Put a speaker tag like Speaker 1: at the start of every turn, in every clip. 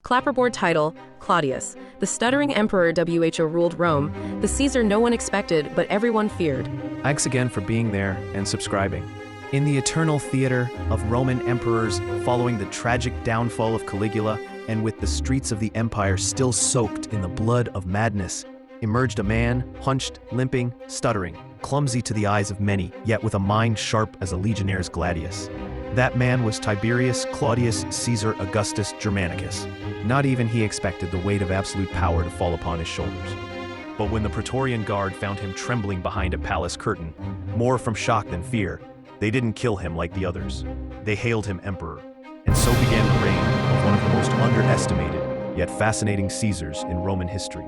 Speaker 1: Clapperboard title, Claudius, the stuttering emperor who ruled Rome, the Caesar no one expected but everyone feared.
Speaker 2: Thanks again for being there and subscribing. In the eternal theater of Roman emperors following the tragic downfall of Caligula, and with the streets of the empire still soaked in the blood of madness, emerged a man, hunched, limping, stuttering, clumsy to the eyes of many, yet with a mind sharp as a legionnaire's Claudius. That man was Tiberius, Claudius, Caesar, Augustus, Germanicus. Not even he expected the weight of absolute power to fall upon his shoulders. But when the Praetorian Guard found him trembling behind a palace curtain, more from shock than fear, they didn't kill him like the others. They hailed him emperor. And so began the reign of one of the most underestimated, yet fascinating Caesars in Roman history.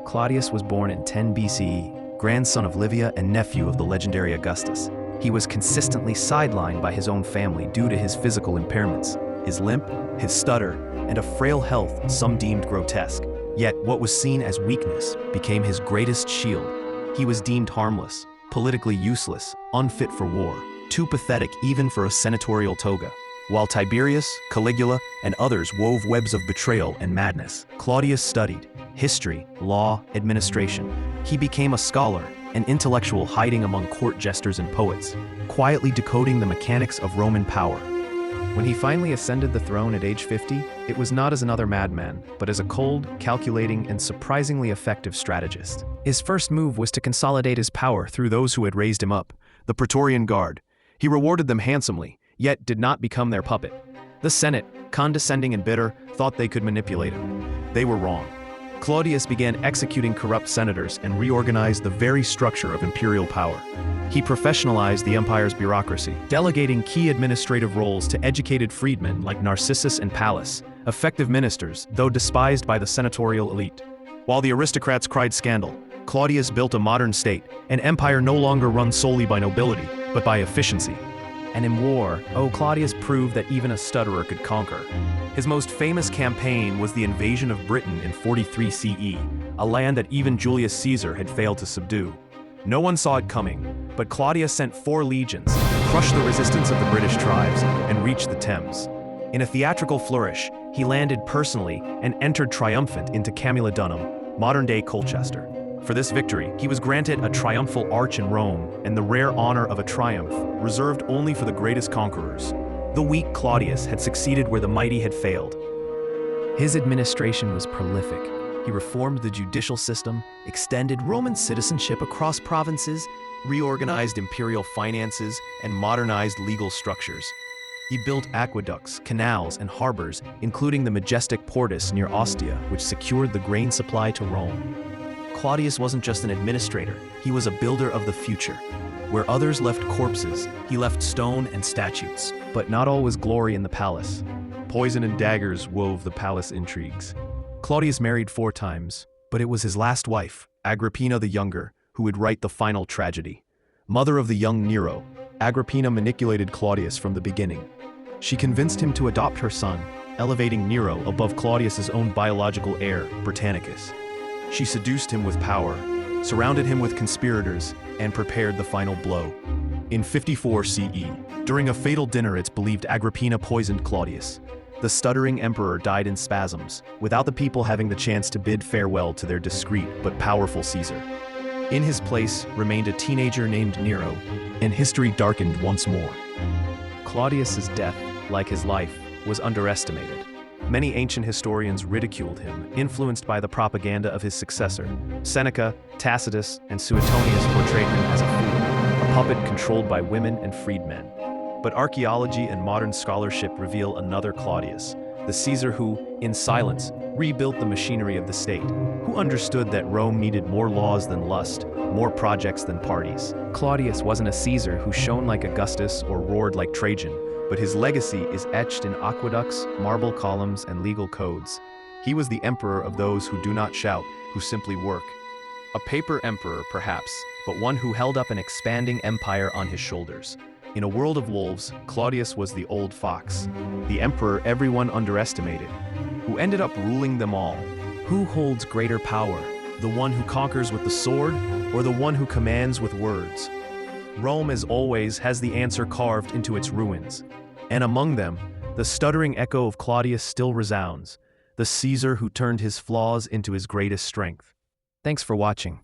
Speaker 2: Claudius was born in 10 BCE, grandson of Livia and nephew of the legendary Augustus. He was consistently sidelined by his own family due to his physical impairments, his limp, his stutter, and a frail health some deemed grotesque. Yet what was seen as weakness became his greatest shield. He was deemed harmless, politically useless, unfit for war, too pathetic even for a senatorial toga. While Tiberius, Caligula, and others wove webs of betrayal and madness, Claudius studied history, law, administration. He became a scholar, an intellectual hiding among court jesters and poets, quietly decoding the mechanics of Roman power. When he finally ascended the throne at age 50, it was not as another madman, but as a cold, calculating, and surprisingly effective strategist. His first move was to consolidate his power through those who had raised him up, the Praetorian Guard. He rewarded them handsomely, yet did not become their puppet. The Senate, condescending and bitter, thought they could manipulate him. They were wrong. Claudius began executing corrupt senators and reorganized the very structure of imperial power. He professionalized the empire's bureaucracy, delegating key administrative roles to educated freedmen like Narcissus and Pallas, effective ministers, though despised by the senatorial elite. While the aristocrats cried scandal, Claudius built a modern state, an empire no longer run solely by nobility, but by efficiency. And in war, Claudius proved that even a stutterer could conquer. His most famous campaign was the invasion of Britain in 43 CE, a land that even Julius Caesar had failed to subdue. No one saw it coming, but Claudius sent 4 legions, crushed the resistance of the British tribes, and reached the Thames. In a theatrical flourish, he landed personally and entered triumphant into Camulodunum, modern-day Colchester. For this victory, he was granted a triumphal arch in Rome and the rare honor of a triumph, reserved only for the greatest conquerors. The weak Claudius had succeeded where the mighty had failed. His administration was prolific. He reformed the judicial system, extended Roman citizenship across provinces, reorganized imperial finances, and modernized legal structures. He built aqueducts, canals, and harbors, including the majestic Portus near Ostia, which secured the grain supply to Rome. Claudius wasn't just an administrator, he was a builder of the future. Where others left corpses, he left stone and statues. But not all was glory in the palace. Poison and daggers wove the palace intrigues. Claudius married 4 times, but it was his last wife, Agrippina the Younger, who would write the final tragedy. Mother of the young Nero, Agrippina manipulated Claudius from the beginning. She convinced him to adopt her son, elevating Nero above Claudius's own biological heir, Britannicus. She seduced him with power, surrounded him with conspirators, and prepared the final blow. In 54 CE, during a fatal dinner, it's believed Agrippina poisoned Claudius. The stuttering emperor died in spasms, without the people having the chance to bid farewell to their discreet but powerful Caesar. In his place remained a teenager named Nero, and history darkened once more. Claudius's death, like his life, was underestimated. Many ancient historians ridiculed him, influenced by the propaganda of his successor. Seneca, Tacitus, and Suetonius portrayed him as a fool, a puppet controlled by women and freedmen. But archaeology and modern scholarship reveal another Claudius, the Caesar who, in silence, rebuilt the machinery of the state, who understood that Rome needed more laws than lust, more projects than parties. Claudius wasn't a Caesar who shone like Augustus or roared like Trajan, but his legacy is etched in aqueducts, marble columns, and legal codes. He was the emperor of those who do not shout, who simply work. A paper emperor, perhaps, but one who held up an expanding empire on his shoulders. In a world of wolves, Claudius was the old fox, the emperor everyone underestimated, who ended up ruling them all. Who holds greater power, the one who conquers with the sword, or the one who commands with words? Rome, as always, has the answer carved into its ruins. And among them, the stuttering echo of Claudius still resounds. the Caesar who turned his flaws into his greatest strength. Thanks for watching.